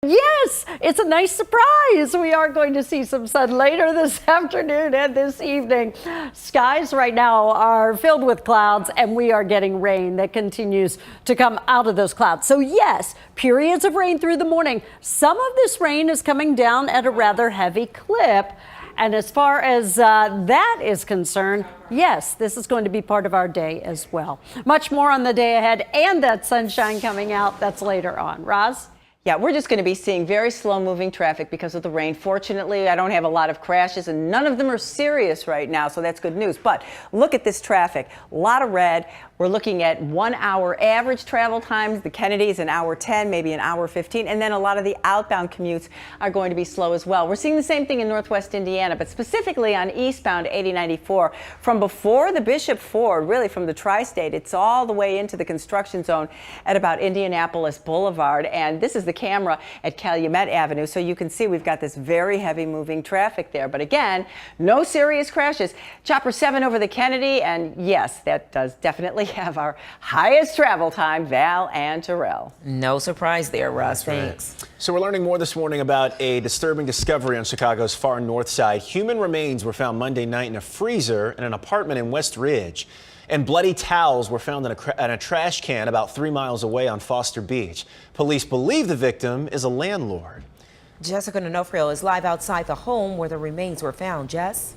Yes, it's a nice surprise. We are going to see some sun later this afternoon and this evening. Skies right now are filled with clouds, and we are getting rain that continues to come out of those clouds. So yes, periods of rain through the morning. Some of this rain is coming down at a rather heavy clip. And as far as that is concerned, yes, this is going to be part of our day as well. Much more on the day ahead and that sunshine coming out. That's later on. Roz? Yeah, we're just going to be seeing very slow moving traffic because of the rain. Fortunately, I don't have a lot of crashes and none of them are serious right now, so that's good news. But look at this traffic. A lot of red. We're looking at 1 hour average travel times. The Kennedy's an hour 10, maybe an hour 15. And then a lot of the outbound commutes are going to be slow as well. We're seeing the same thing in Northwest Indiana, but specifically on eastbound 8094 from before the Bishop Ford, really from the tri-state. It's all the way into the construction zone at about Indianapolis Boulevard. And this is the camera at Calumet Avenue. So you can see we've got this very heavy moving traffic there. But again, no serious crashes. Chopper 7 over the Kennedy. And yes, that does definitely have our highest travel time, Val and Terrell. No surprise there, Russ. Thanks. Right. So we're learning more this morning about a disturbing discovery on Chicago's far north side. Human remains were found Monday night in a freezer in an apartment in West Ridge. And bloody towels were found in a trash can about 3 miles away on Foster Beach. Police believe the victim is a landlord. Jessica D'Onofrio is live outside the home where the remains were found. Jess?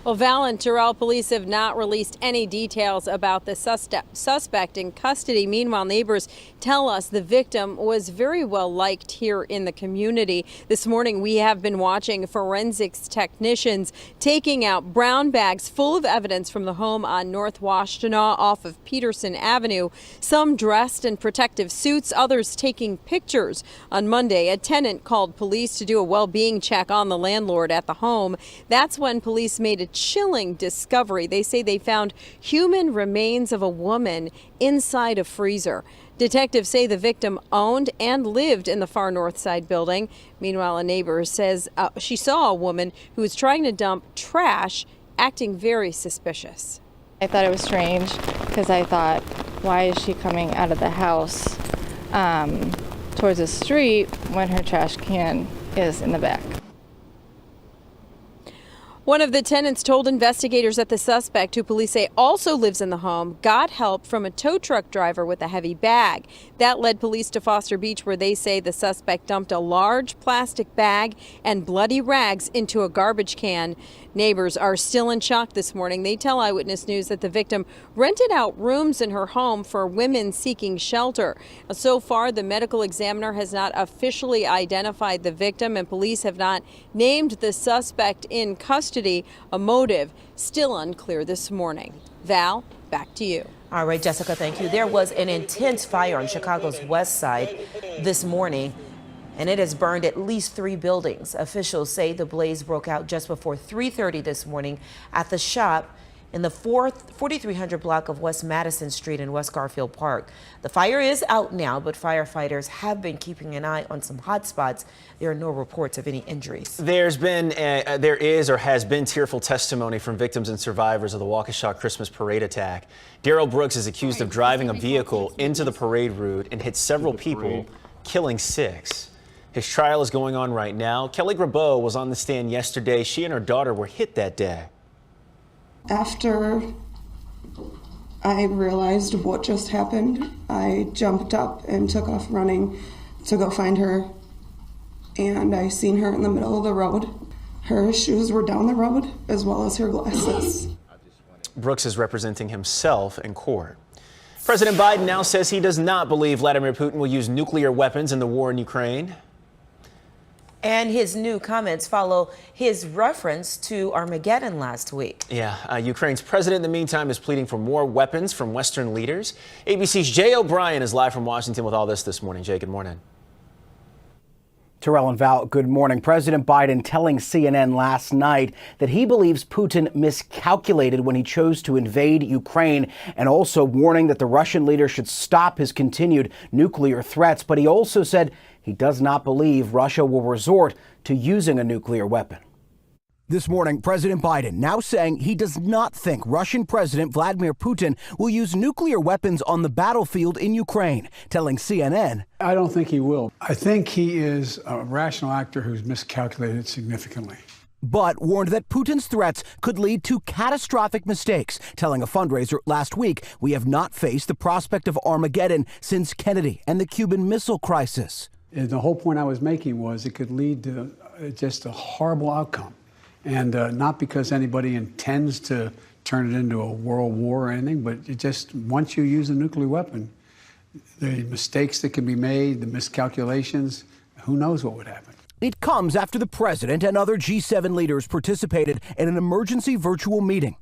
Well, Val and Terrell, police have not released any details about the suspect in custody. Meanwhile, neighbors tell us the victim was very well liked here in the community. This morning, we have been watching forensics technicians taking out brown bags full of evidence from the home on North Washtenaw off of Peterson Avenue. Some dressed in protective suits, others taking pictures. On Monday, a tenant called police to do a well-being check on the landlord at the home. That's when police made a chilling discovery. They say they found human remains of a woman inside a freezer. Detectives say the victim owned and lived in the far north side building. Meanwhile, a neighbor says she saw a woman who was trying to dump trash, acting very suspicious. I thought it was strange because I thought, why is she coming out of the house towards the street when her trash can is in the back? One of the tenants told investigators that the suspect, who police say also lives in the home, got help from a tow truck driver with a heavy bag. That led police to Foster Beach, where they say the suspect dumped a large plastic bag and bloody rags into a garbage can. Neighbors are still in shock this morning. They tell Eyewitness News that the victim rented out rooms in her home for women seeking shelter. So far, the medical examiner has not officially identified the victim, and police have not named the suspect in custody. A motive still unclear this morning. Val, back to you. All right, Jessica, thank you. There was an intense fire on Chicago's west side this morning, and it has burned at least 3 buildings. Officials say the blaze broke out just before 3:30 this morning at the shop in the 4300 block of West Madison Street in West Garfield Park. The fire is out now, but firefighters have been keeping an eye on some hot spots. There are no reports of any injuries. There is or has been tearful testimony from victims and survivors of the Waukesha Christmas parade attack. Darrell Brooks is accused of driving a vehicle into the parade route and hit several people, killing 6. His trial is going on right now. Kelly Grabeau was on the stand yesterday. She and her daughter were hit that day. After I realized what just happened, I jumped up and took off running to go find her. And I seen her in the middle of the road. Her shoes were down the road, as well as her glasses. Brooks is representing himself in court. President Biden now says he does not believe Vladimir Putin will use nuclear weapons in the war in Ukraine. And his new comments follow his reference to Armageddon last week. Yeah, Ukraine's president in the meantime is pleading for more weapons from Western leaders. ABC's Jay O'Brien is live from Washington with all this morning. Jay, good morning. Terrell and Val, good morning. President Biden telling CNN last night that he believes Putin miscalculated when he chose to invade Ukraine, and also warning that the Russian leader should stop his continued nuclear threats. But he also said he does not believe Russia will resort to using a nuclear weapon. This morning, President Biden now saying he does not think Russian President Vladimir Putin will use nuclear weapons on the battlefield in Ukraine, telling CNN, I don't think he will. I think he is a rational actor who's miscalculated significantly. But warned that Putin's threats could lead to catastrophic mistakes, telling a fundraiser last week, we have not faced the prospect of Armageddon since Kennedy and the Cuban Missile Crisis. And the whole point I was making was it could lead to just a horrible outcome. And not because anybody intends to turn it into a world war or anything, but it just, once you use a nuclear weapon, the mistakes that can be made, the miscalculations, who knows what would happen. It comes after the president and other G7 leaders participated in an emergency virtual meeting.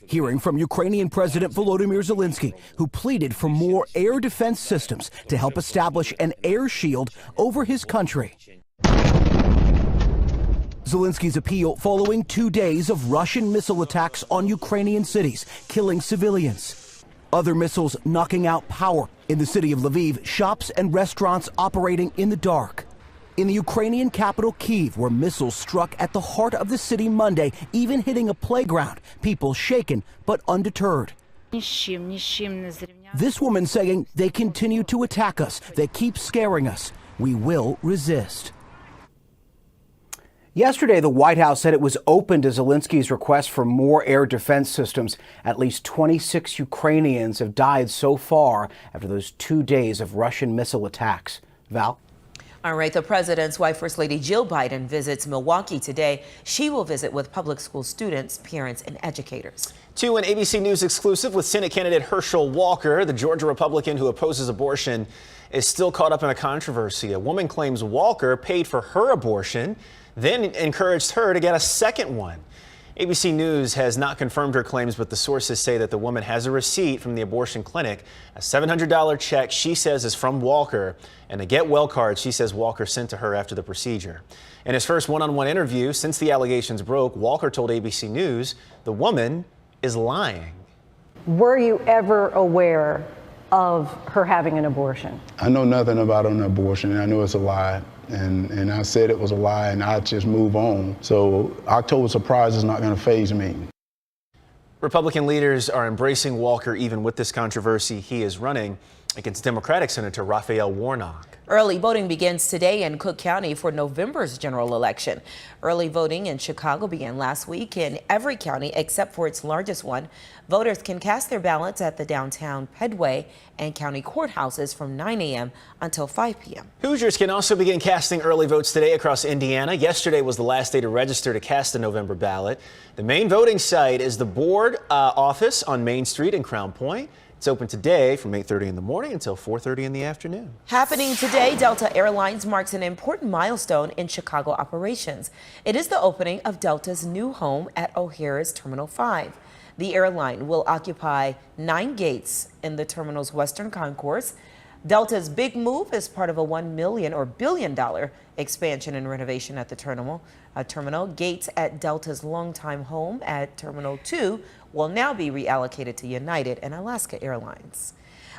Hearing from Ukrainian President Volodymyr Zelensky, who pleaded for more air defense systems to help establish an air shield over his country. Zelensky's appeal following 2 days of Russian missile attacks on Ukrainian cities, killing civilians. Other missiles knocking out power in the city of Lviv, shops and restaurants operating in the dark. In the Ukrainian capital Kyiv, where missiles struck at the heart of the city Monday, even hitting a playground, people shaken but undeterred. This woman saying, they continue to attack us, they keep scaring us, we will resist. Yesterday, the White House said it was open to Zelensky's request for more air defense systems. At least 26 Ukrainians have died so far after those 2 days of Russian missile attacks. Val? All right, the president's wife, First Lady Jill Biden, visits Milwaukee today. She will visit with public school students, parents, and educators. To an ABC News exclusive with Senate candidate Herschel Walker, the Georgia Republican who opposes abortion, is still caught up in a controversy. A woman claims Walker paid for her abortion, then encouraged her to get a second one. ABC News has not confirmed her claims, but the sources say that the woman has a receipt from the abortion clinic, a $700 check she says is from Walker, and a get well card she says Walker sent to her after the procedure. In his first one-on-one interview since the allegations broke, Walker told ABC News the woman is lying. Were you ever aware of her having an abortion? I know nothing about an abortion, and I know it's a lie. And I said it was a lie, and I just move on. So October surprise is not going to faze me. Republican leaders are embracing Walker even with this controversy. He is running against Democratic Senator Raphael Warnock. Early voting begins today in Cook County for November's general election. Early voting in Chicago began last week in every county except for its largest one. Voters can cast their ballots at the downtown Pedway and county courthouses from 9 a.m. until 5 p.m. Hoosiers can also begin casting early votes today across Indiana. Yesterday was the last day to register to cast the November ballot. The main voting site is the board office on Main Street in Crown Point. It's open today from 8:30 in the morning until 4:30 in the afternoon. Happening today, Delta Airlines marks an important milestone in Chicago operations. It is the opening of Delta's new home at O'Hara's Terminal 5. The airline will occupy 9 gates in the terminal's western concourse. Delta's big move is part of a $1 million or billion expansion and renovation at the terminal. Gates at Delta's longtime home at Terminal 2 will now be reallocated to United and Alaska Airlines.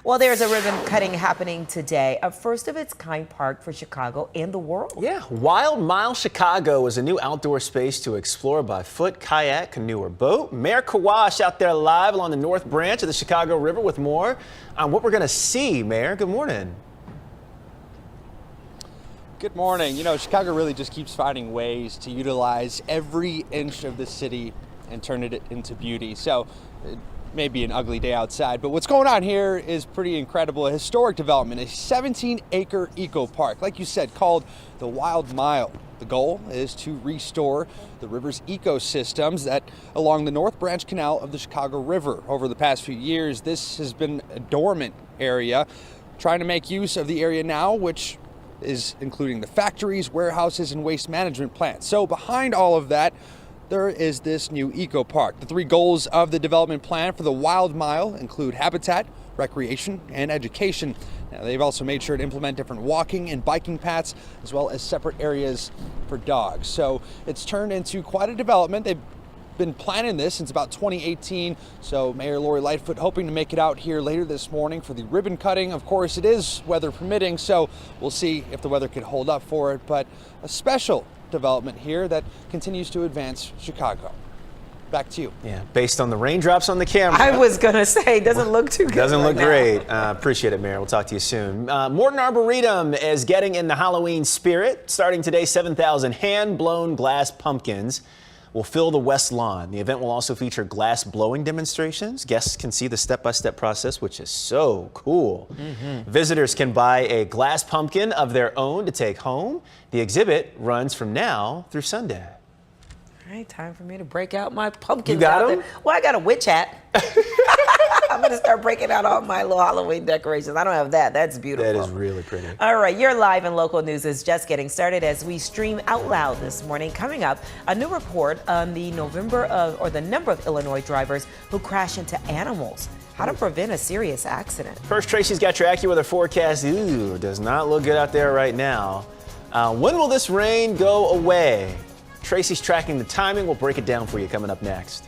Well, there's a ribbon cutting happening today, a first of its kind park for Chicago and the world. Yeah, Wild Mile Chicago is a new outdoor space to explore by foot, kayak, canoe, or boat. Mayor Kawash out there live along the north branch of the Chicago River with more on what we're going to see. Mayor, good morning. Good morning. You know, Chicago really just keeps finding ways to utilize every inch of the city and turn it into beauty. So it may be an ugly day outside, but what's going on here is pretty incredible. A historic development, a 17-acre eco park, like you said, called the Wild Mile. The goal is to restore the river's ecosystems that along the North Branch Canal of the Chicago River. Over the past few years, this has been a dormant area. Trying to make use of the area now, which is including the factories, warehouses, and waste management plants. So behind all of that, there is this new eco park. The 3 goals of the development plan for the Wild Mile include habitat, recreation, and education. Now, they've also made sure to implement different walking and biking paths, as well as separate areas for dogs. So it's turned into quite a development. They've been planning this since about 2018. So Mayor Lori Lightfoot hoping to make it out here later this morning for the ribbon cutting. Of course, it is weather permitting, so we'll see if the weather could hold up for it. But a special development here that continues to advance Chicago. Back to you. Yeah, based on the raindrops on the camera. I was going to say, doesn't look too good. Doesn't look right great. Appreciate it, Mayor. We'll talk to you soon. Morton Arboretum is getting in the Halloween spirit. Starting today, 7,000 hand-blown glass pumpkins will fill the west lawn. The event will also feature glass blowing demonstrations. Guests can see the step-by-step process, which is so cool. Visitors can buy a glass pumpkin of their own to take home. The exhibit runs from now through Sunday. All right, time for me to break out my pumpkins. You got out them? there. Well, I got a witch hat. I'm going to start breaking out all my little Halloween decorations. I don't have that. That's beautiful. That is really pretty. All right, your live and local news is just getting started as we stream out loud this morning. Coming up, a new report on the number of Illinois drivers who crash into animals. How to prevent a serious accident. First, Tracy's got your AccuWeather forecast. Ooh, does not look good out there right now. When will this rain go away? Tracy's tracking the timing. We'll break it down for you coming up next.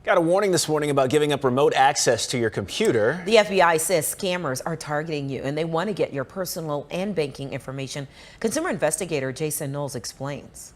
Got a warning this morning about giving up remote access to your computer. The FBI says scammers are targeting you and they want to get your personal and banking information. Consumer investigator Jason Knowles explains.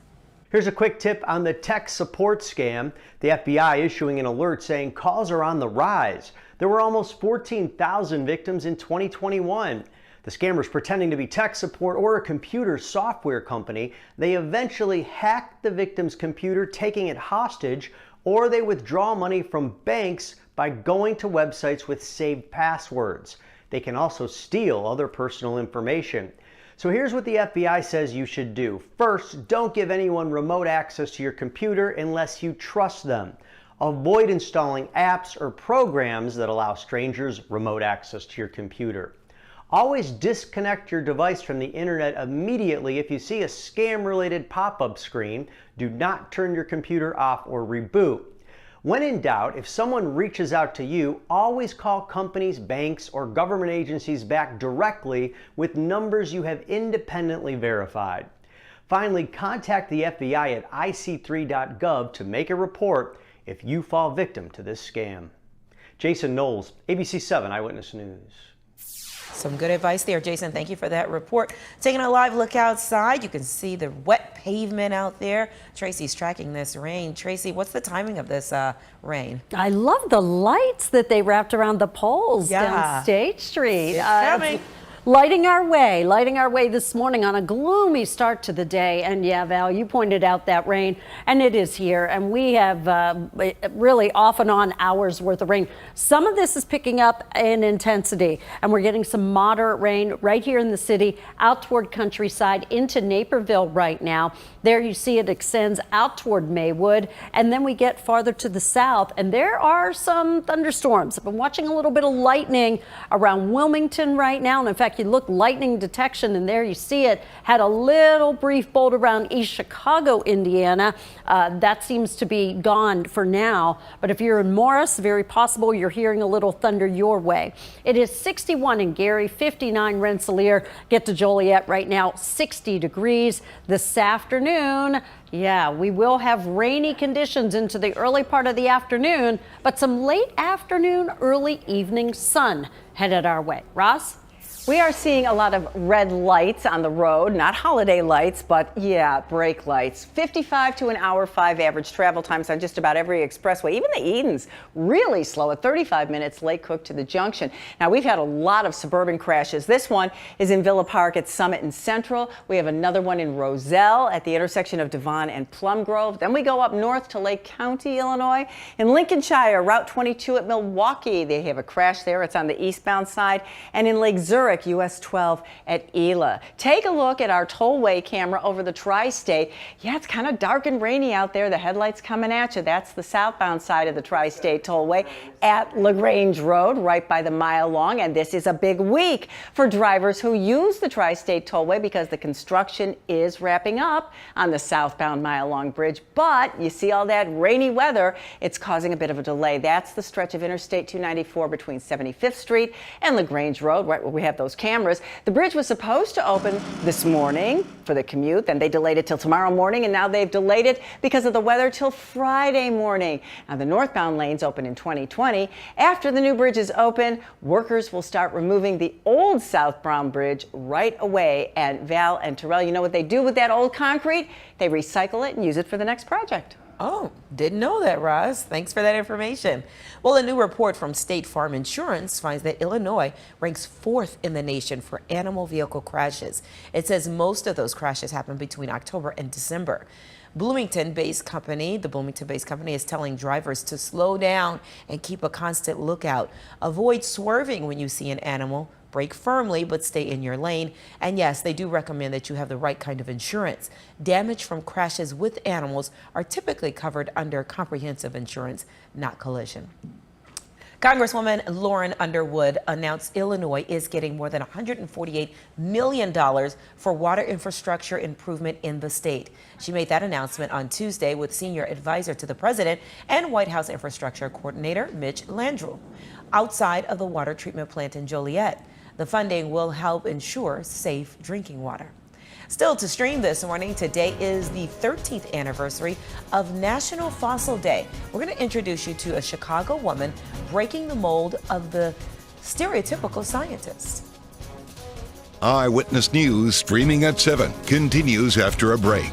Here's a quick tip on the tech support scam. The FBI issuing an alert saying calls are on the rise. There were almost 14,000 victims in 2021. The scammers pretending to be tech support or a computer software company. They eventually hacked the victim's computer, taking it hostage, or they withdraw money from banks by going to websites with saved passwords. They can also steal other personal information. So here's what the FBI says you should do. First, don't give anyone remote access to your computer unless you trust them. Avoid installing apps or programs that allow strangers remote access to your computer. Always disconnect your device from the internet immediately if you see a scam-related pop-up screen. Do not turn your computer off or reboot. When in doubt, if someone reaches out to you, always call companies, banks, or government agencies back directly with numbers you have independently verified. Finally, contact the FBI at ic3.gov to make a report if you fall victim to this scam. Jason Knowles, ABC 7 Eyewitness News. Some good advice there, Jason. Thank you for that report. Taking a live look outside, you can see the wet pavement out there. Tracy's tracking this rain. Tracy, what's the timing of this rain? I love the lights that they wrapped around the poles down State Street. It's coming. Lighting our way this morning on a gloomy start to the day. And yeah, Val, you pointed out that rain, and it is here. And we have really off and on hours worth of rain. Some of this is picking up in intensity, and we're getting some moderate rain right here in the city, out toward Countryside into Naperville right now. There you see it extends out toward Maywood, and then we get farther to the south, and there are some thunderstorms. I've been watching a little bit of lightning around Wilmington right now, and in fact, Jackie, look, lightning detection, and there you see it. Had a little brief bolt around East Chicago, Indiana. That seems to be gone for now. But if you're in Morris, very possible you're hearing a little thunder your way. It is 61 in Gary, 59 Rensselaer. Get to Joliet right now, 60 degrees. This afternoon, yeah, we will have rainy conditions into the early part of the afternoon, but some late afternoon, early evening sun headed our way. Ross? We are seeing a lot of red lights on the road, not holiday lights, but yeah, brake lights. 55 to an hour 5 average travel times on just about every expressway. Even the Edens really slow at 35 minutes Lake Cook to the Junction. Now, we've had a lot of suburban crashes. This one is in Villa Park at Summit and Central. We have another one in Roselle at the intersection of Devon and Plum Grove. Then we go up north to Lake County, Illinois. In Lincolnshire, Route 22 at Milwaukee, they have a crash there. It's on the eastbound side. And in Lake Zurich, US 12 at Ela. Take a look at our tollway camera over the tri-state. Yeah, it's kind of dark and rainy out there. The headlights coming at you. That's the southbound side of the tri-state tollway at LaGrange Road, right by the mile long. And this is a big week for drivers who use the tri-state tollway because the construction is wrapping up on the southbound mile long bridge. But you see all that rainy weather, it's causing a bit of a delay. That's the stretch of Interstate 294 between 75th Street and LaGrange Road, right where we have those cameras. The bridge was supposed to open this morning for the commute, then they delayed it till tomorrow morning, and now they've delayed it because of the weather till Friday morning. Now the northbound lanes open in 2020. After the new bridge is open, workers will start removing the old southbound bridge right away. And Val and Terrell, you know what they do with that old concrete? They recycle it and use it for the next project. Oh, didn't know that, Roz. Thanks for that information. Well, a new report from State Farm Insurance finds that Illinois ranks 4th in the nation for animal vehicle crashes. It says most of those crashes happen between October and December. The Bloomington-based company is telling drivers to slow down and keep a constant lookout. Avoid swerving when you see an animal. Brake firmly, but stay in your lane. And yes, they do recommend that you have the right kind of insurance. Damage from crashes with animals are typically covered under comprehensive insurance, not collision. Congresswoman Lauren Underwood announced Illinois is getting more than $148 million for water infrastructure improvement in the state. She made that announcement on Tuesday with senior advisor to the president and White House infrastructure coordinator Mitch Landrieu outside of the water treatment plant in Joliet. The funding will help ensure safe drinking water. Still to stream this morning, today is the 13th anniversary of National Fossil Day. We're going to introduce you to a Chicago woman breaking the mold of the stereotypical scientist. Eyewitness News streaming at 7 continues after a break.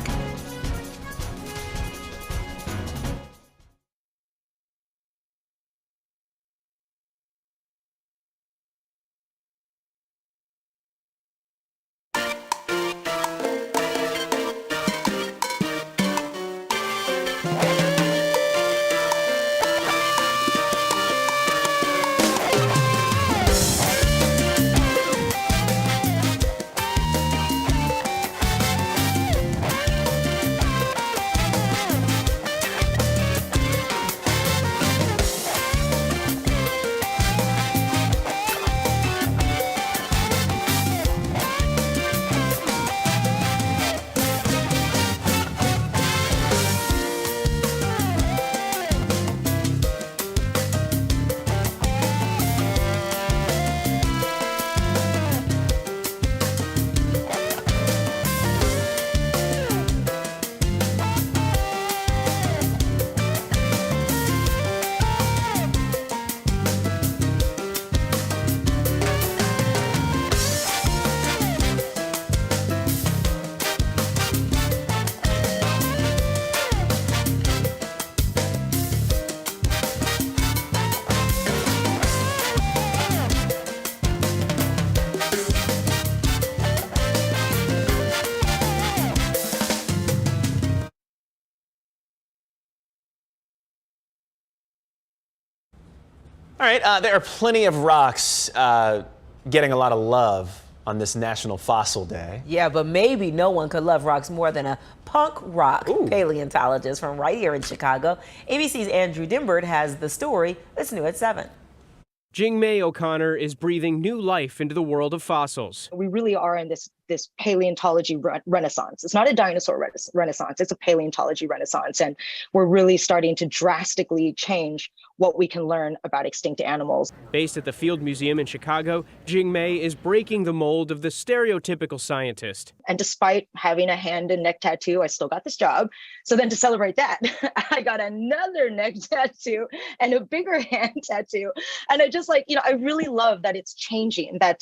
All right, there are plenty of rocks getting a lot of love on this National Fossil Day. Yeah, but maybe no one could love rocks more than a punk rock paleontologist from right here in Chicago. ABC's Andrew Dimbert has the story. It's new at 7. Jing-May O'Connor is breathing new life into the world of fossils. We really are in this paleontology renaissance. It's not a dinosaur renaissance, it's a paleontology renaissance. And we're really starting to drastically change what we can learn about extinct animals. Based at the Field Museum in Chicago, Jing-May is breaking the mold of the stereotypical scientist. And despite having a hand and neck tattoo, I still got this job. So then to celebrate that, I got another neck tattoo and a bigger hand tattoo. And I just I really love that it's changing, that,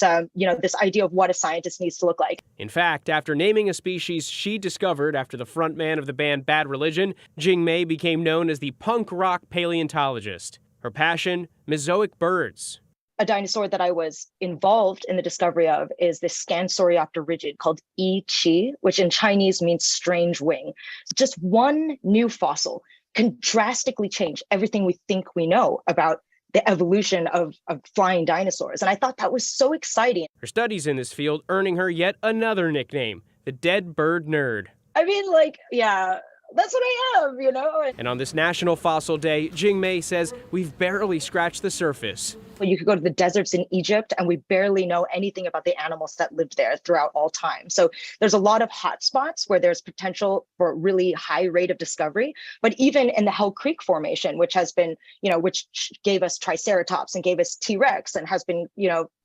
this idea of what a scientist needs to look like. In fact, after naming a species she discovered after the frontman of the band Bad Religion, Jing-May became known as the punk rock paleontologist. Her passion, Mesozoic birds. A dinosaur that I was involved in the discovery of is this Scansoriopter rigid called Yi-Chi, which in Chinese means strange wing. Just one new fossil can drastically change everything we think we know about the evolution of flying dinosaurs. And I thought that was so exciting. Her studies in this field earning her yet another nickname, the Dead Bird Nerd. I mean, yeah, that's what I am, And on this National Fossil Day, Jing-May says we've barely scratched the surface. You could go to the deserts in Egypt and we barely know anything about the animals that lived there throughout all time. So there's a lot of hot spots where there's potential for really high rate of discovery. But even in the Hell Creek Formation, which has been, which gave us Triceratops and gave us T-Rex and has been,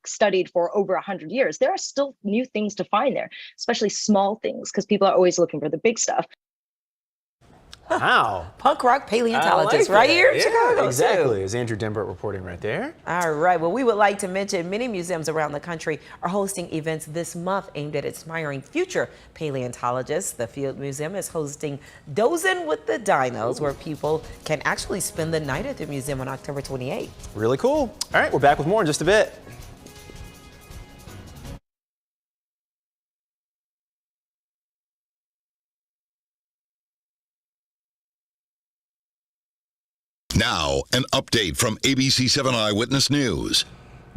studied for over 100 years, there are still new things to find there, especially small things, because people are always looking for the big stuff. Wow. Punk rock paleontologist right here in Chicago. Exactly. Too. Is Andrew Dimbert reporting right there. All right. Well, we would like to mention many museums around the country are hosting events this month aimed at inspiring future paleontologists. The Field Museum is hosting Dozin' with the Dinos, where people can actually spend the night at the museum on October 28th. Really cool. All right, we're back with more in just a bit. Now, an update from ABC 7 Eyewitness News.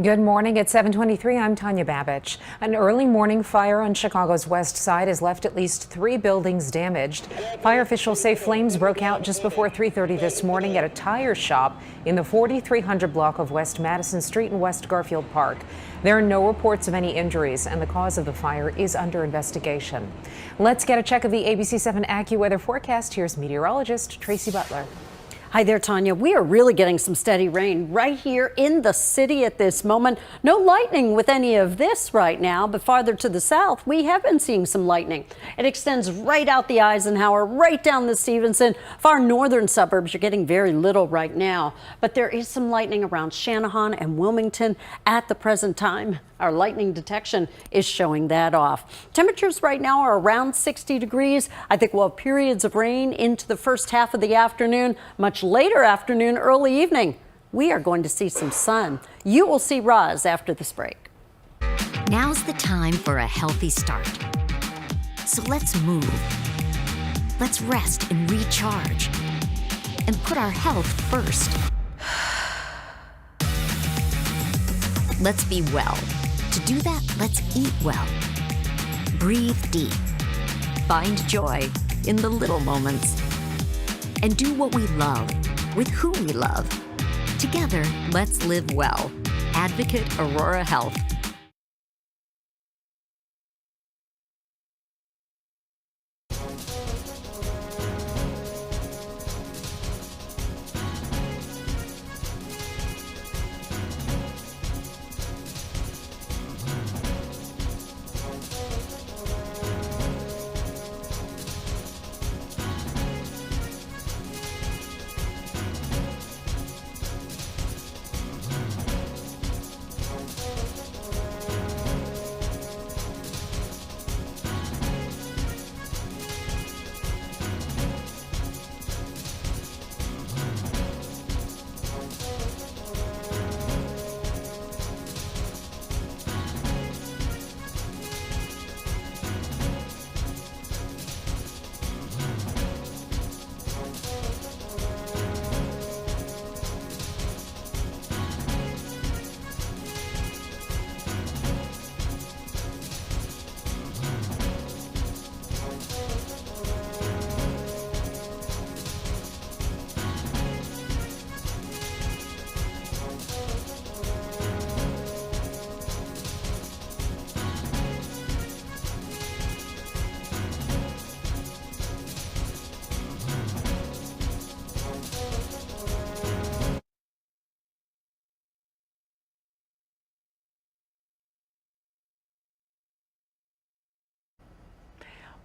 Good morning. At 7:23, I'm Tanya Babich. An early morning fire on Chicago's west side has left at least 3 buildings damaged. Fire officials say flames broke out just before 3:30 this morning at a tire shop in the 4300 block of West Madison Street in West Garfield Park. There are no reports of any injuries, and the cause of the fire is under investigation. Let's get a check of the ABC 7 AccuWeather forecast. Here's meteorologist Tracy Butler. Hi there, Tanya. We are really getting some steady rain right here in the city at this moment. No lightning with any of this right now, but farther to the south, we have been seeing some lightning. It extends right out the Eisenhower, right down the Stevenson. Far northern suburbs, you're getting very little right now, but there is some lightning around Shanahan and Wilmington at the present time. Our lightning detection is showing that off. Temperatures right now are around 60 degrees. I think we'll have periods of rain into the first half of the afternoon, much later afternoon, early evening. We are going to see some sun. You will see Roz after this break. Now's the time for a healthy start. So let's move. Let's rest and recharge. And put our health first. Let's be well. To do that, let's eat well. Breathe deep. Find joy in the little moments. And do what we love with who we love. Together, let's live well. Advocate Aurora Health.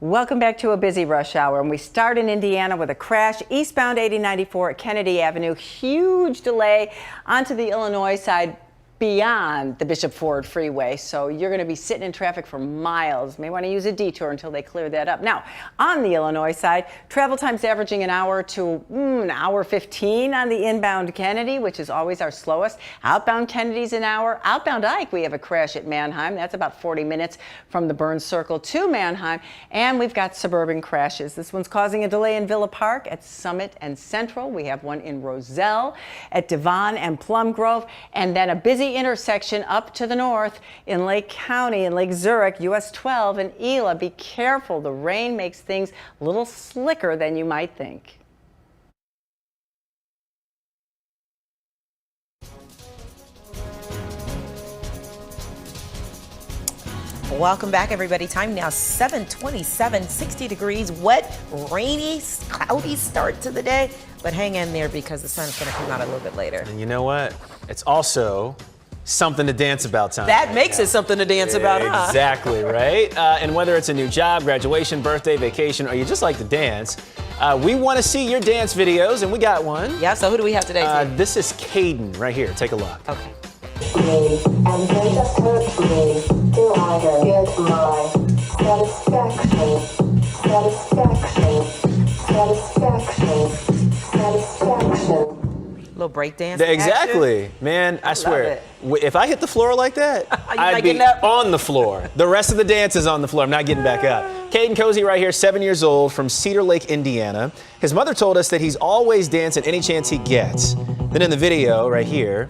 Welcome back to a busy rush hour, and we start in Indiana with a crash eastbound 8094 at Kennedy Avenue. Huge delay onto the Illinois side beyond the Bishop Ford Freeway, so you're going to be sitting in traffic for miles. May want to use a detour until they clear that up. Now, on the Illinois side, travel times averaging an hour to an hour 15 on the inbound Kennedy, which is always our slowest. Outbound Kennedy's an hour. Outbound Ike, we have a crash at Manheim. That's about 40 minutes from the Burns Circle to Manheim. And we've got suburban crashes. This one's causing a delay in Villa Park at Summit and Central. We have one in Roselle at Devon and Plum Grove, and then a busy intersection up to the north in Lake County and Lake Zurich, US 12 and Ela. Be careful. The rain makes things a little slicker than you might think. Welcome back, everybody. Time now 7:27, 60 degrees, wet, rainy, cloudy start to the day. But hang in there because the sun's going to come out a little bit later. And you know what? It's also something to dance about time. That makes it something to dance about, huh? Exactly, right? And whether it's a new job, graduation, birthday, vacation, or you just like to dance, we want to see your dance videos, and we got one. Yeah, so who do we have today? This is Caden right here. Take a look. Okay. And they just hurt me till I get my satisfaction, satisfaction, satisfaction, satisfaction. Little break dance. Exactly, man. I swear, if I hit the floor like that, I'd be on the floor. The rest of the dance is on the floor. I'm not getting back up. Caden Cozy right here, 7 years old, from Cedar Lake, Indiana. His mother told us that he's always dancing any chance he gets. Then in the video right here,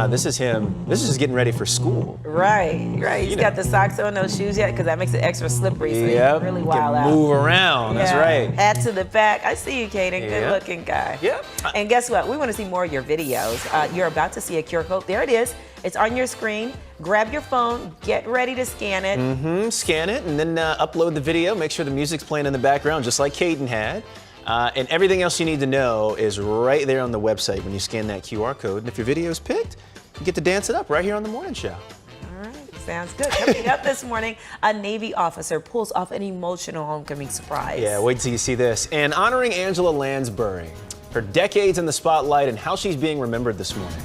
this is him. This is just getting ready for school. Right. He's got the socks on, no shoes yet, because that makes it extra slippery. So you can really wild out. Move around. Yeah. That's right. Hat to the back. I see you, Caden. Good looking guy. Yep. And guess what? We want to see more of your videos. You're about to see a QR code. There it is. It's on your screen. Grab your phone. Get ready to scan it. Scan it and then upload the video. Make sure the music's playing in the background, just like Caden had. And everything else you need to know is right there on the website when you scan that QR code. And if your video is picked, you get to dance it up right here on The Morning Show. All right, sounds good. Coming up this morning, a Navy officer pulls off an emotional homecoming surprise. Yeah, wait till you see this. And honoring Angela Lansbury, her decades in the spotlight and how she's being remembered this morning.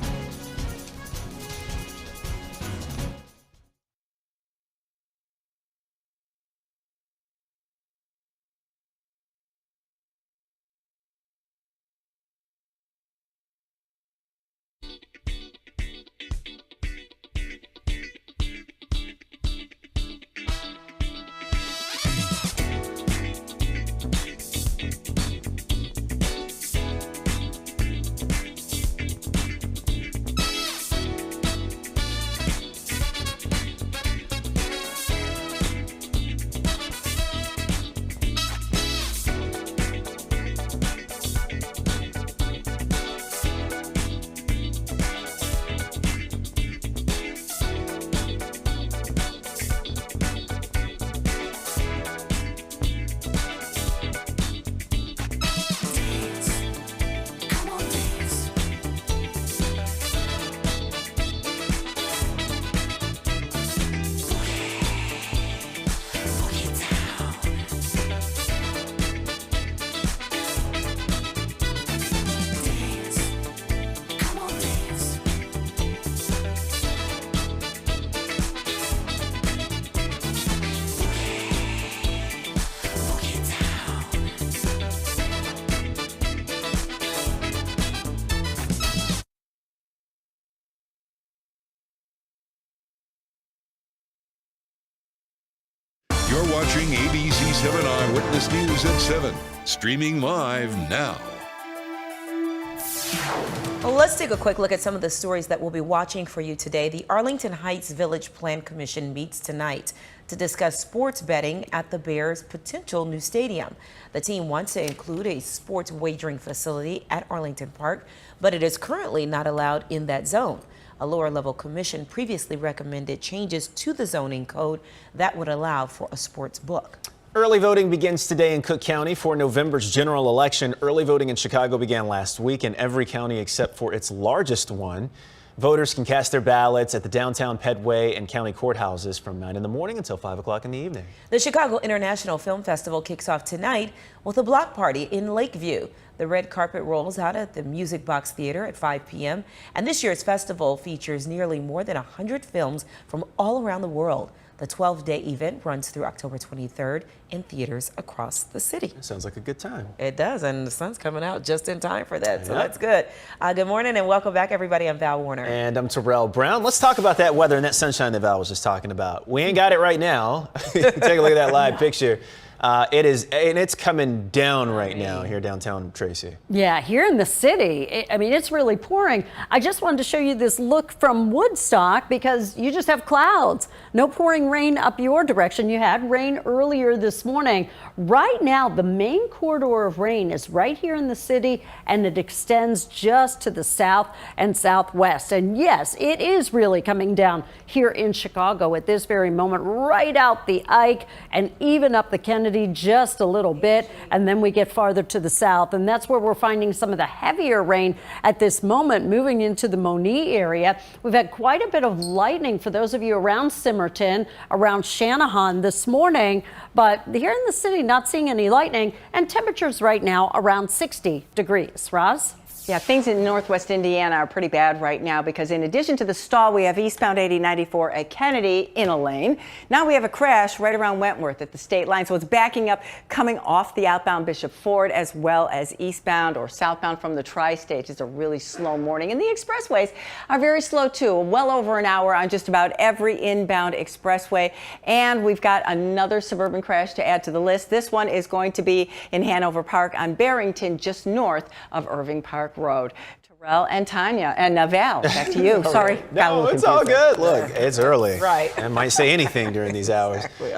You're watching ABC 7 Eyewitness News at 7, streaming live now. Well, let's take a quick look at some of the stories that we'll be watching for you today. The Arlington Heights Village Plan Commission meets tonight to discuss sports betting at the Bears' potential new stadium. The team wants to include a sports wagering facility at Arlington Park, but it is currently not allowed in that zone. A lower-level commission previously recommended changes to the zoning code that would allow for a sports book. Early voting begins today in Cook County for November's general election. Early voting in Chicago began last week in every county except for its largest one. Voters can cast their ballots at the downtown Pedway and county courthouses from 9 in the morning until 5 o'clock in the evening. The Chicago International Film Festival kicks off tonight with a block party in Lakeview. The red carpet rolls out at the Music Box Theater at 5 p.m. And this year's festival features nearly more than 100 films from all around the world. The 12-day event runs through October 23rd in theaters across the city. Sounds like a good time. It does, and the sun's coming out just in time for that, so that's good. Good morning and welcome back, everybody. I'm Val Warner. And I'm Terrell Brown. Let's talk about that weather and that sunshine that Val was just talking about. We ain't got it right now. Take a look at that live picture. It's coming down right now here downtown, Tracy. Yeah, here in the city, it's really pouring. I just wanted to show you this look from Woodstock because you just have clouds. No pouring rain up your direction. You had rain earlier this morning. Right now, the main corridor of rain is right here in the city, and it extends just to the south and southwest. And yes, it is really coming down here in Chicago at this very moment, right out the Ike and even up the Kennedy just a little bit, and then we get farther to the south, and that's where we're finding some of the heavier rain at this moment moving into the Monee area. We've had quite a bit of lightning for those of you around Simmerton, around Shanahan this morning, but here in the city not seeing any lightning, and temperatures right now around 60 degrees. Roz? Yeah, things in northwest Indiana are pretty bad right now because in addition to the stall, we have eastbound 8094 at Kennedy in a lane. Now we have a crash right around Wentworth at the state line. So it's backing up coming off the outbound Bishop Ford as well as eastbound or southbound from the tri-state. It's a really slow morning. And the expressways are very slow too. Well over an hour on just about every inbound expressway. And we've got another suburban crash to add to the list. This one is going to be in Hanover Park on Barrington, just north of Irving Park Road. Terrell and Tanya and Val, back to you. Sorry. No, it's all good. Look, it's early. Right. I might say anything during these hours. Exactly.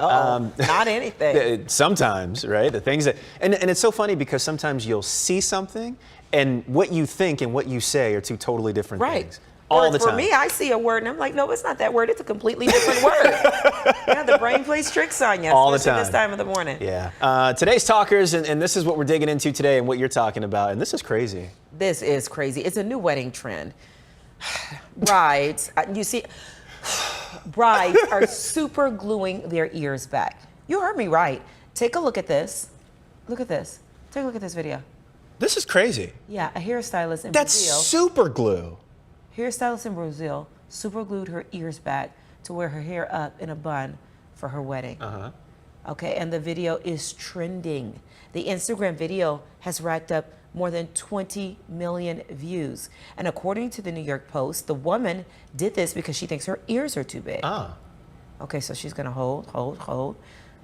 Not anything. Sometimes, right? The things that, and it's so funny because sometimes you'll see something and what you think and what you say are two totally different things. All the time. For me, I see a word and I'm like, no, it's not that word. It's a completely different word. Yeah, the brain plays tricks on you. All the time. This time of the morning. Yeah. Today's talkers, and this is what we're digging into today and what you're talking about. And this is crazy. This is crazy. It's a new wedding trend. Brides, you see, brides are super gluing their ears back. You heard me right. Take a look at this. Look at this. Take a look at this video. This is crazy. Yeah, a hairstylist in Brazil. That's super glue. Hairstylist in Brazil super glued her ears back to wear her hair up in a bun for her wedding. Okay, and the video is trending. The Instagram video has racked up more than 20 million views. And according to the New York Post, the woman did this because she thinks her ears are too big. Okay, so she's gonna hold.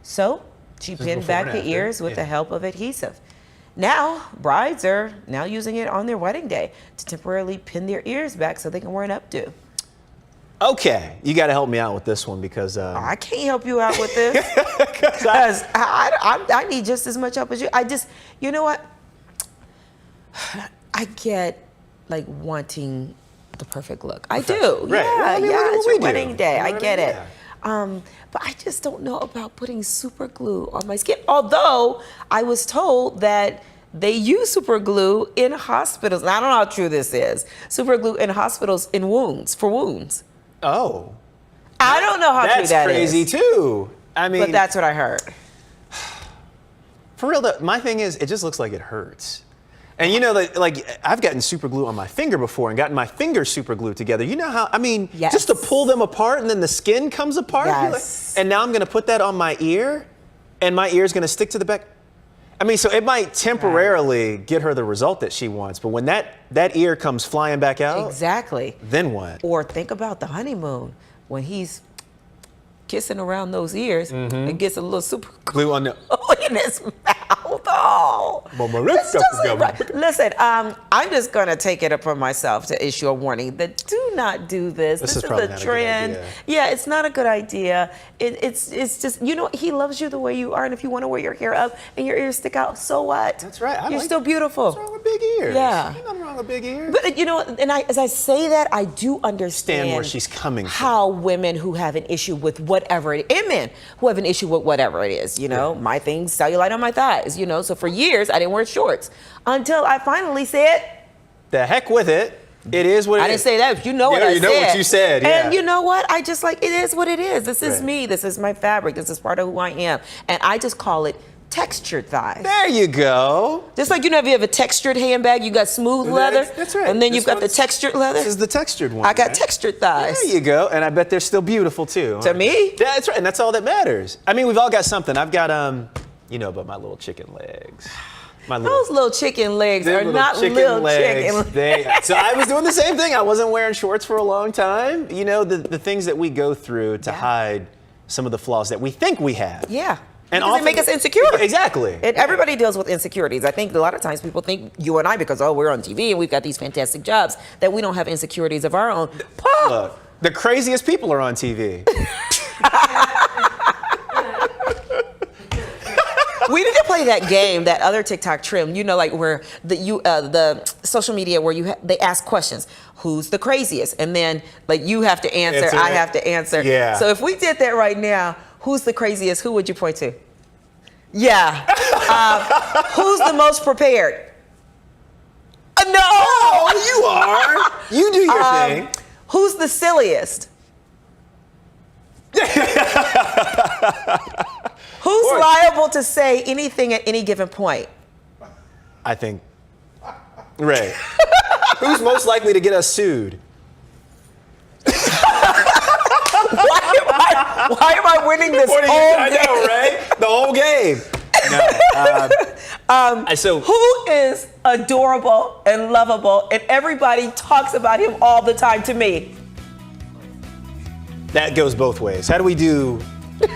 So she pinned back the ears with the help of adhesive. Now, brides are now using it on their wedding day to temporarily pin their ears back so they can wear an updo. Okay, you got to help me out with this one because I can't help you out with this because I need just as much help as you. You know what? I get like wanting the perfect look. I do. Right. Yeah, Well, it's your wedding day. I get it. But I just don't know about putting super glue on my skin. Although I was told that they use super glue in hospitals. And I don't know how true this is. Super glue in hospitals for wounds. Oh. I don't know how true that is. That's crazy too. I mean, but that's what I heard. For real, my thing is, it just looks like it hurts. And you know, like I've gotten super glue on my finger before and gotten my fingers super glued together. You know how, just to pull them apart and then the skin comes apart. Yes. And now I'm gonna put that on my ear and my ear's gonna stick to the back. So it might temporarily get her the result that she wants, but when that ear comes flying back out. Exactly. Then what? Or think about the honeymoon when he's kissing around those ears and gets a little super glue on in his mouth. Oh, listen, I'm just gonna take it upon myself to issue a warning that do not do this. This is probably the not trend. A good idea. Yeah, it's not a good idea. It's just, you know, he loves you the way you are, and if you want to wear your hair up and your ears stick out, so what? That's right. You're still beautiful. What's wrong with big ears? Yeah. Ain't nothing wrong with big ears. But you know, and as I say that, I do understand where she's coming from. How women who have an issue with whatever it is, and men who have an issue with whatever it is, you know, my thing's cellulite on my thighs, you know, so for years I didn't wear shorts until I finally said, the heck with it. It is what it is. I didn't say that. You know what I said. You know what you said, yeah. And you know what? I just like, it is what it is. This is Right. me. This is my fabric. This is part of who I am. And I just call it textured thighs. There you go. Just like, if you have a textured handbag, you got smooth leather. That's right. And then you've got the textured leather. This is the textured one. I got right? textured thighs. There you go. And I bet they're still beautiful too. To me? That's right. And that's all that matters. I mean, we've all got something. I've got, you know about my little chicken legs. Those little chicken legs are not little chicken legs. So I was doing the same thing. I wasn't wearing shorts for a long time. You know, the things that we go through to hide some of the flaws that we think we have. Yeah. And Because it make us insecure. Exactly. Everybody deals with insecurities. I think a lot of times people think you and I, because, we're on TV and we've got these fantastic jobs, that we don't have insecurities of our own. Look, the craziest people are on TV. We need to play that game, that other TikTok trim, like where the social media where they ask questions. Who's the craziest? And then you have to answer, I have to answer. Yeah. So if we did that right now, who's the craziest? Who would you point to? Yeah. Who's the most prepared? No. Oh, you are. You do your thing. Who's the silliest? Who's liable to say anything at any given point? I think. Right. Who's most likely to get us sued? Why am I winning this whole game? I know, right? The whole game. No. So who is adorable and lovable and everybody talks about him all the time to me? That goes both ways. How do we do?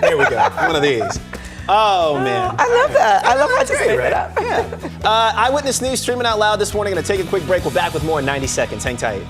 There we go. One of these. Oh, man. I love that. I love how I just made right? it up. Yeah. Eyewitness News streaming out loud this morning. Going to take a quick break. We're back with more in 90 seconds. Hang tight.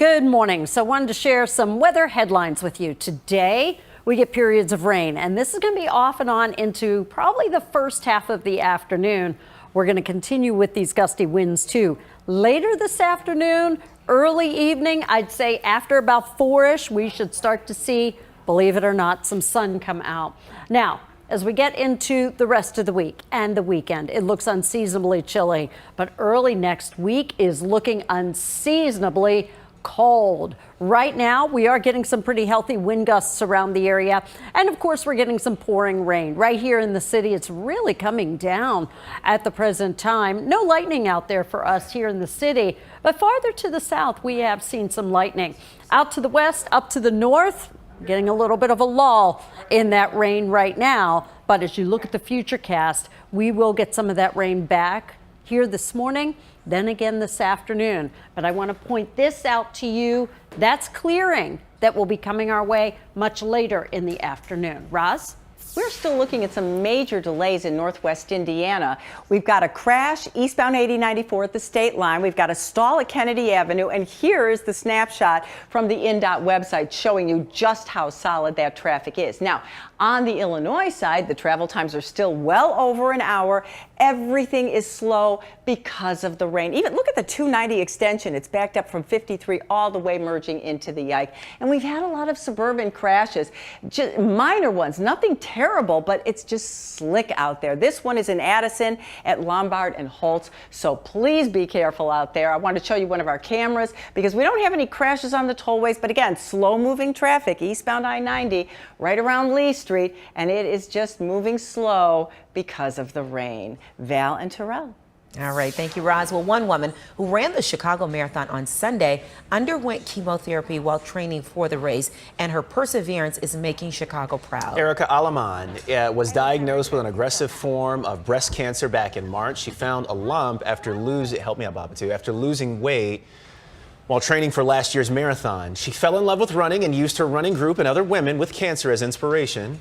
Good morning. So wanted to share some weather headlines with you. Today, we get periods of rain, and this is going to be off and on into probably the first half of the afternoon. We're going to continue with these gusty winds too. Later this afternoon, early evening, I'd say after about 4-ish, we should start to see, believe it or not, some sun come out. Now, as we get into the rest of the week and the weekend, it looks unseasonably chilly, but early next week is looking unseasonably cold. Right now, we are getting some pretty healthy wind gusts around the area. And of course, we're getting some pouring rain. Right here in the city, it's really coming down at the present time. No lightning out there for us here in the city, but farther to the south, we have seen some lightning. Out to the west, up to the north, getting a little bit of a lull in that rain right now. But as you look at the futurecast, we will get some of that rain back here this morning, then again this afternoon. But I want to point this out to you. That's clearing that will be coming our way much later in the afternoon. Roz? We're still looking at some major delays in northwest Indiana. We've got a crash eastbound 8094 at the state line. We've got a stall at Kennedy Avenue. And here is the snapshot from the INDOT website showing you just how solid that traffic is. Now, on the Illinois side, the travel times are still well over an hour. Everything is slow because of the rain. Even look at the 290 extension. It's backed up from 53 all the way merging into the Yike. And we've had a lot of suburban crashes, just minor ones, nothing terrible, but it's just slick out there. This one is in Addison at Lombard and Holtz. So please be careful out there. I want to show you one of our cameras because we don't have any crashes on the tollways, but again, slow moving traffic eastbound I-90 right around Lee Street, and it is just moving slow because of the rain. Val and Terrell. All right, thank you, Roz. Well, one woman who ran the Chicago Marathon on Sunday underwent chemotherapy while training for the race, and her perseverance is making Chicago proud. Erica Alaman was diagnosed with an aggressive form of breast cancer back in March. She found a lump after losing weight while training for last year's marathon. She fell in love with running and used her running group and other women with cancer as inspiration.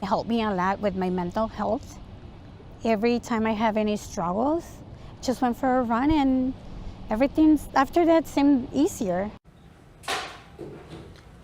It helped me a lot with my mental health. Every time I have any struggles, just went for a run and everything after that seemed easier.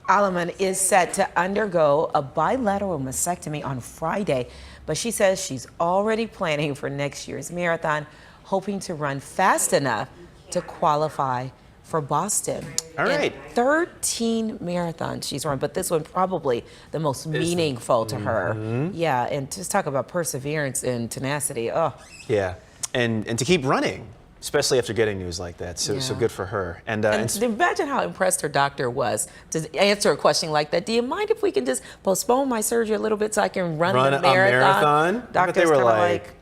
Alaman is set to undergo a bilateral mastectomy on Friday, but she says she's already planning for next year's marathon, hoping to run fast enough to qualify for Boston. All right. 13 marathons she's run, but this one probably the most meaningful to her. Yeah, and just talk about perseverance and tenacity. Oh. Yeah, and to keep running, especially after getting news like that. So good for her. And imagine how impressed her doctor was to answer a question like that. Do you mind if we can just postpone my surgery a little bit so I can run the marathon? But they were like,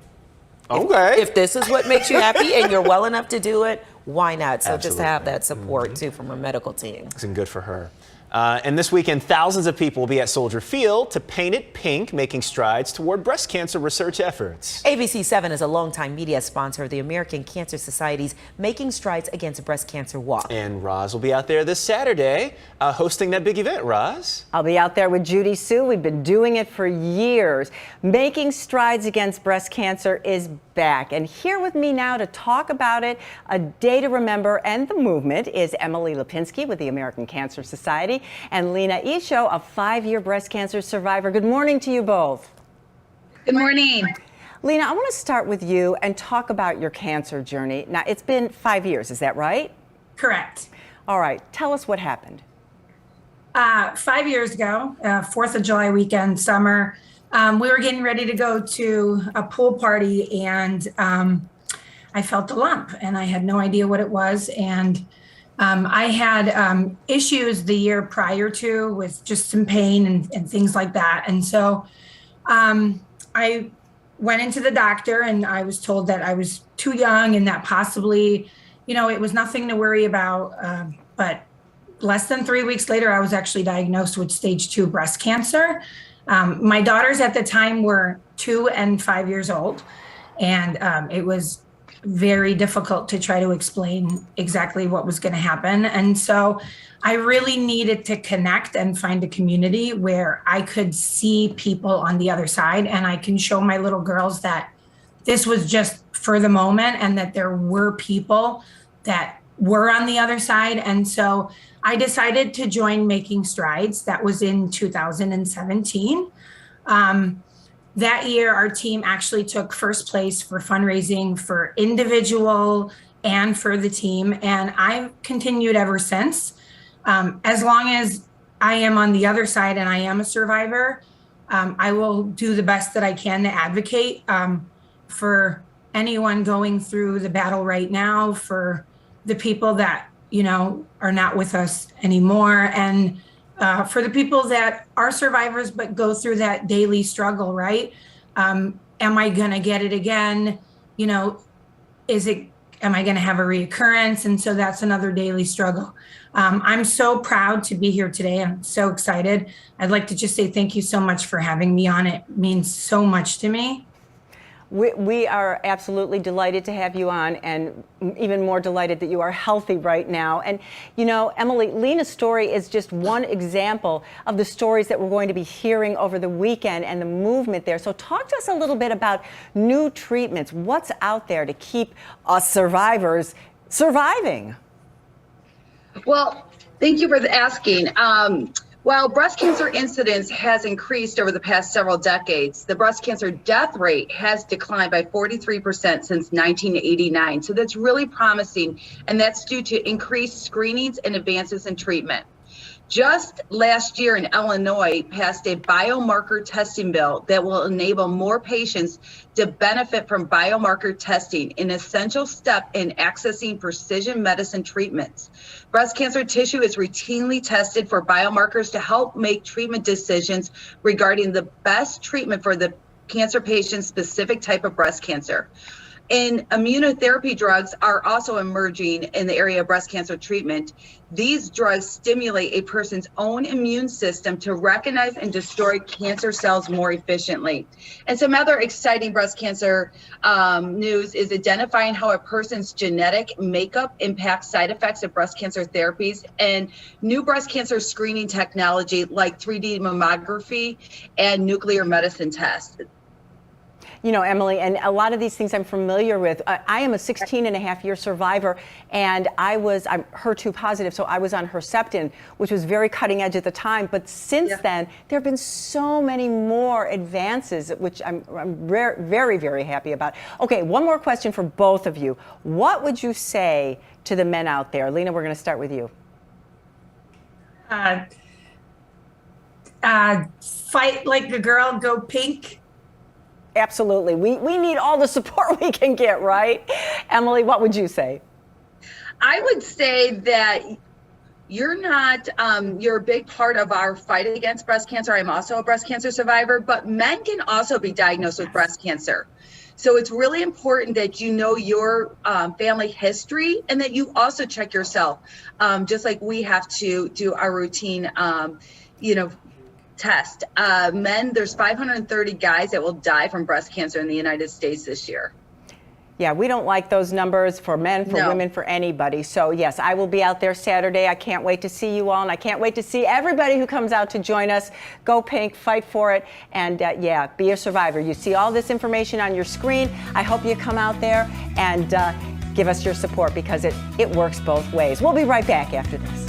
okay. If this is what makes you happy and you're well enough to do it, why not? So Absolutely. just to have that support too from her medical team. It's good for her. And this weekend, thousands of people will be at Soldier Field to paint it pink, making strides toward breast cancer research efforts. ABC 7 is a longtime media sponsor of the American Cancer Society's Making Strides Against Breast Cancer Walk. And Roz will be out there this Saturday hosting that big event. Roz? I'll be out there with Judy Sue. We've been doing it for years. Making Strides Against Breast Cancer is back. And here with me now to talk about it, a day to remember, and the movement is Emily Lipinski with the American Cancer Society and Lena Isho, a 5-year breast cancer survivor. Good morning to you both. Good morning. Lena, I want to start with you and talk about your cancer journey. Now, it's been 5 years, is that right? Correct. All right, tell us what happened. 5 years ago, 4th of July weekend, summer, we were getting ready to go to a pool party, and I felt a lump, and I had no idea what it was. And I had issues the year prior to with just some pain and things like that. And so I went into the doctor, and I was told that I was too young and that possibly, it was nothing to worry about. But less than 3 weeks later, I was actually diagnosed with stage 2 breast cancer. My daughters at the time were 2 and 5 years old, and it was very difficult to try to explain exactly what was going to happen. And so I really needed to connect and find a community where I could see people on the other side, and I can show my little girls that this was just for the moment and that there were people that were on the other side. And so I decided to join Making Strides. That was in 2017. That year, our team actually took first place for fundraising for individual and for the team. And I've continued ever since. As long as I am on the other side and I am a survivor, I will do the best that I can to advocate for anyone going through the battle right now, for the people that, are not with us anymore, and for the people that are survivors but go through that daily struggle, right? Am I going to get it again? Am I going to have a reoccurrence? And so that's another daily struggle. I'm so proud to be here today. I'm so excited. I'd like to just say thank you so much for having me on. It means so much to me. We are absolutely delighted to have you on, and even more delighted that you are healthy right now. And, you know, Emily, Lena's story is just one example of the stories that we're going to be hearing over the weekend and the movement there. So talk to us a little bit about new treatments. What's out there to keep us survivors surviving? Well, thank you for asking. While breast cancer incidence has increased over the past several decades, the breast cancer death rate has declined by 43% since 1989. So that's really promising, and that's due to increased screenings and advances in treatment. Just last year in Illinois passed a biomarker testing bill that will enable more patients to benefit from biomarker testing, an essential step in accessing precision medicine treatments. Breast cancer tissue is routinely tested for biomarkers to help make treatment decisions regarding the best treatment for the cancer patient's specific type of breast cancer. And immunotherapy drugs are also emerging in the area of breast cancer treatment. These drugs stimulate a person's own immune system to recognize and destroy cancer cells more efficiently. And some other exciting breast cancer news is identifying how a person's genetic makeup impacts side effects of breast cancer therapies, and new breast cancer screening technology like 3D mammography and nuclear medicine tests. You know, Emily, and a lot of these things I'm familiar with. I am a 16-and-a-half-year survivor, and I'm HER2 positive, so I was on Herceptin, which was very cutting edge at the time. But since then, there have been so many more advances, which I'm very, very happy about. Okay, one more question for both of you. What would you say to the men out there? Lena, we're going to start with you. Fight like a girl, go pink. Absolutely. We need all the support we can get, right? Emily, what would you say? I would say that you're not, you're a big part of our fight against breast cancer. I'm also a breast cancer survivor, but men can also be diagnosed with breast cancer. So it's really important that you know your family history and that you also check yourself, just like we have to do our routine, test. Men, there's 530 guys that will die from breast cancer in the United States this year. Yeah, we don't like those numbers for men, for women, for anybody. So yes, I will be out there Saturday. I can't wait to see you all, and I can't wait to see everybody who comes out to join us. Go pink, fight for it, and yeah, be a survivor. You see all this information on your screen. I hope you come out there and give us your support, because it works both ways. We'll be right back after this.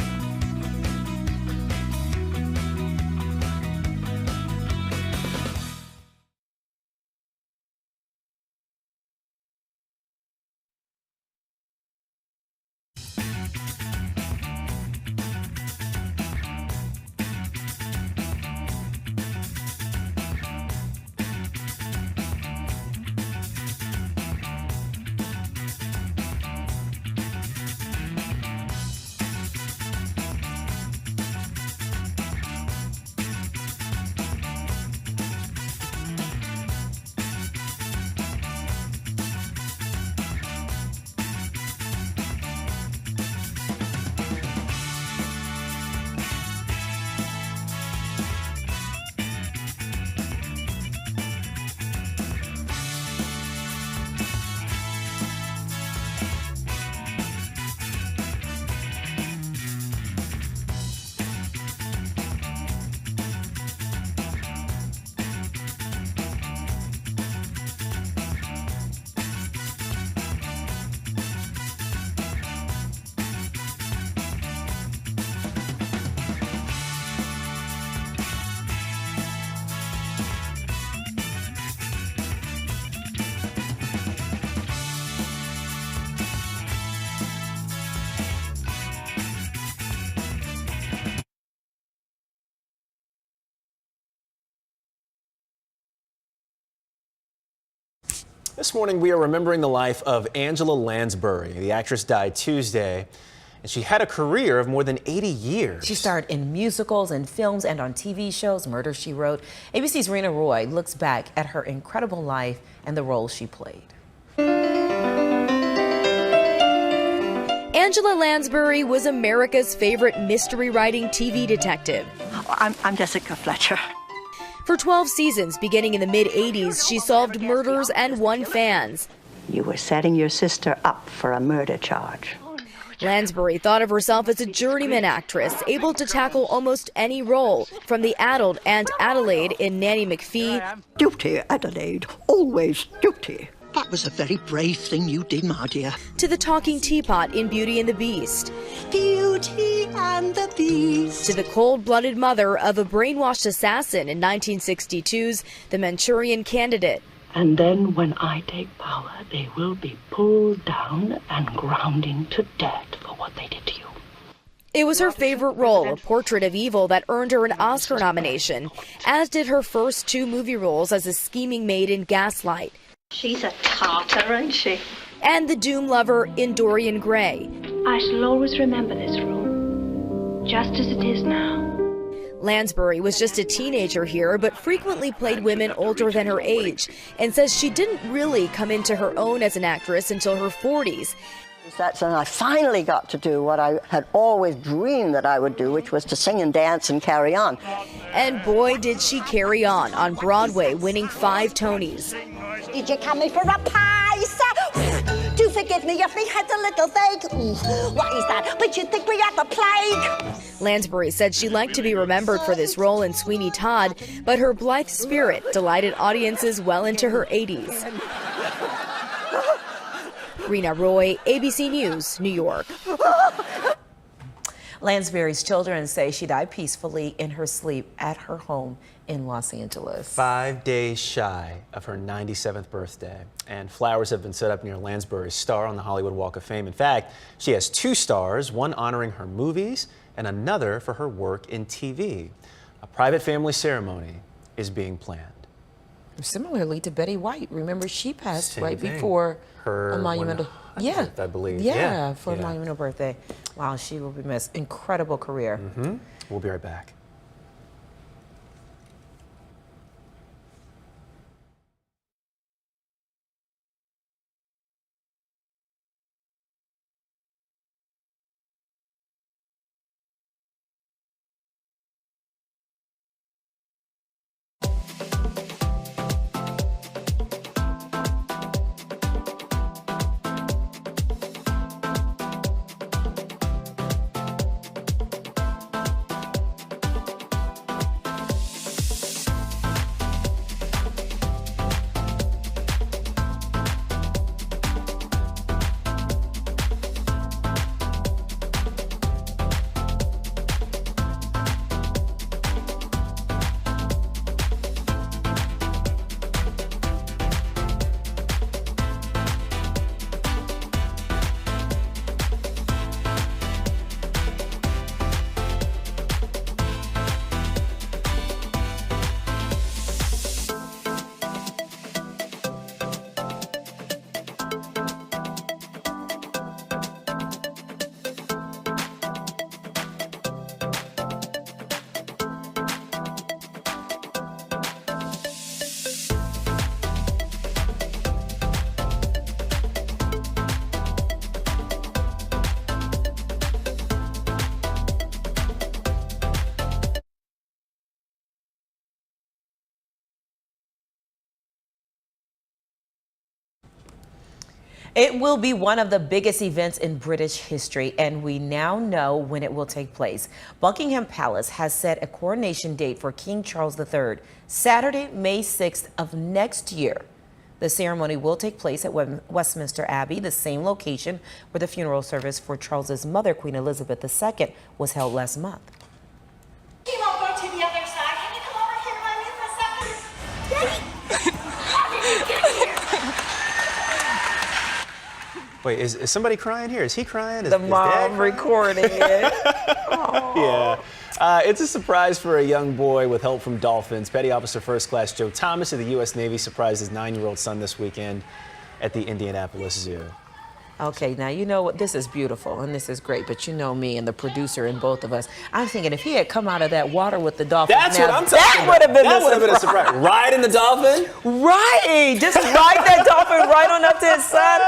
This morning, we are remembering the life of Angela Lansbury. The actress died Tuesday, and she had a career of more than 80 years. She starred in musicals and films and on TV shows. Murder, She Wrote. ABC's Rena Roy looks back at her incredible life and the roles she played. Angela Lansbury was America's favorite mystery writing TV detective. I'm Jessica Fletcher. For 12 seasons, beginning in the mid-'80s, she solved murders and won fans. You were setting your sister up for a murder charge. Lansbury thought of herself as a journeyman actress, able to tackle almost any role, from the addled Aunt Adelaide in Nanny McPhee. Duty, Adelaide, always duty. That was a very brave thing you did, my dear. To the talking teapot in Beauty and the Beast. Beauty and the Beast. To the cold-blooded mother of a brainwashed assassin in 1962's The Manchurian Candidate. And then when I take power, they will be pulled down and grounding to death for what they did to you. It was her favorite role, a portrait of evil, that earned her an Oscar nomination, as did her first 2 movie roles as a scheming maid in Gaslight. She's a tartar, ain't she? And the doom lover in Dorian Gray. I shall always remember this room, just as it is now. Lansbury was just a teenager here, but frequently played women older than her age, and says she didn't really come into her own as an actress until her 40s. That's when I finally got to do what I had always dreamed that I would do, which was to sing and dance and carry on. And boy, did she carry on Broadway, winning 5 Tonys. Did you come in for a pie, sir? Do forgive me if we had a little vague. What is that? But you think we had the plague? Lansbury said she liked to be remembered for this role in Sweeney Todd, but her blithe spirit delighted audiences well into her 80s. Rena Roy, ABC News, New York. Lansbury's children say she died peacefully in her sleep at her home in Los Angeles. 5 days shy of her 97th birthday, and flowers have been set up near Lansbury's star on the Hollywood Walk of Fame. In fact, she has 2 stars, one honoring her movies and another for her work in TV. A private family ceremony is being planned. Similarly to Betty White. Remember, she passed right before her a monumental, I believe. For a monumental birthday. Wow, she will be missed. Incredible career. We'll be right back. It will be one of the biggest events in British history, and we now know when it will take place. Buckingham Palace has set a coronation date for King Charles III, Saturday, May 6th of next year. The ceremony will take place at Westminster Abbey, the same location where the funeral service for Charles's mother, Queen Elizabeth II, was held last month. You won't go to the other side. Can you come over here with me for a second? How did you get here? Wait, is somebody crying here? Is he crying? Is the mom recording it. Yeah. It's a surprise for a young boy with help from Dolphins. Petty Officer First Class Joe Thomas of the U.S. Navy surprised his 9-year-old son this weekend at the Indianapolis Zoo. Okay, now you know what, this is beautiful and this is great, but you know me and the producer and both of us. I'm thinking if he had come out of that water with the dolphin, that's what I'm talking about. That would have been a surprise. Riding the dolphin? Right, just ride that dolphin right on up to his son.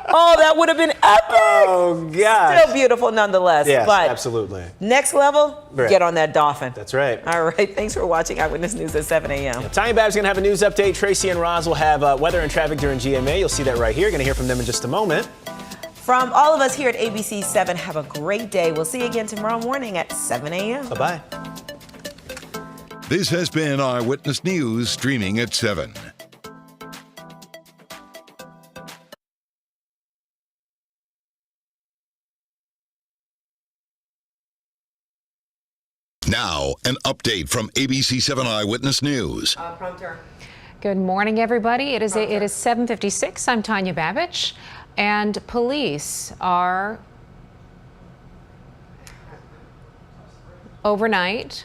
Oh, that would have been epic. Oh, gosh. Still beautiful nonetheless. Yes, but absolutely. next level, Right. get on that dolphin. That's right. All right. Thanks for watching Eyewitness News at 7 a.m. Tanya Babb's going to have a news update. Tracy and Roz will have weather and traffic during GMA. You'll see that right here. Going to hear from them in just a moment. From all of us here at ABC 7, have a great day. We'll see you again tomorrow morning at 7 a.m. Bye-bye. This has been Eyewitness News, streaming at 7. Now, an update from ABC 7 Eyewitness News. Prompter. Good morning, everybody. It is 7:56. I'm Tanya Babbich, and police are overnight.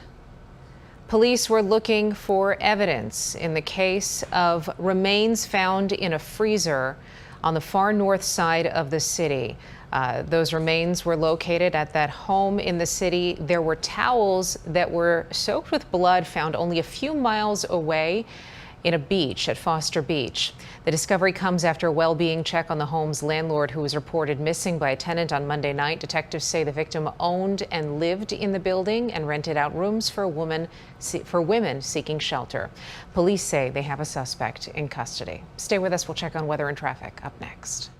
Police were looking for evidence in the case of remains found in a freezer on the far north side of the city. Those remains were located at that home in the city. There were towels that were soaked with blood found only a few miles away in a beach at Foster Beach. The discovery comes after a well-being check on the home's landlord, who was reported missing by a tenant on Monday night. Detectives say the victim owned and lived in the building and rented out rooms for women seeking shelter. Police say they have a suspect in custody. Stay with us. We'll check on weather and traffic up next.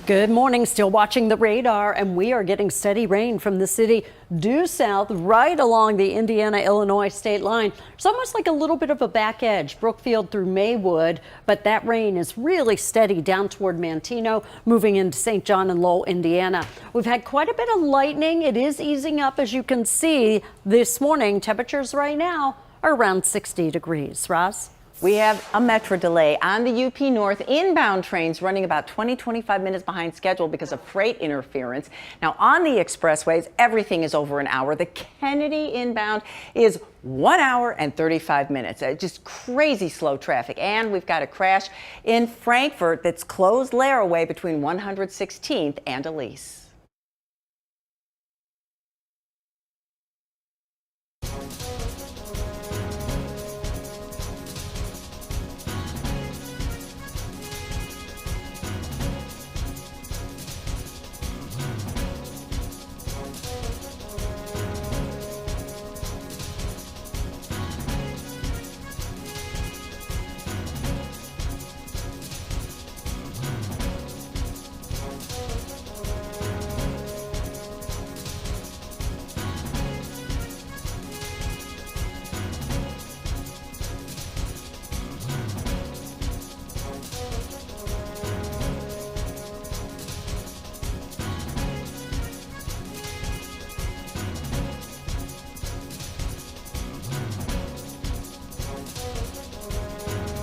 Good morning. Still watching the radar, and we are getting steady rain from the city due south right along the Indiana-Illinois state line. It's almost like a little bit of a back edge, Brookfield through Maywood, but that rain is really steady down toward Manteno, moving into St. John and Lowell, Indiana. We've had quite a bit of lightning. It is easing up, as you can see this morning. Temperatures right now are around 60 degrees. Roz? We have a metro delay on the UP North inbound trains running about 20-25 minutes behind schedule because of freight interference. Now on the expressways, everything is over an hour. The Kennedy inbound is 1 hour and 35 minutes. Just crazy slow traffic. And we've got a crash in Frankfort that's closed Laraway between 116th and Elise.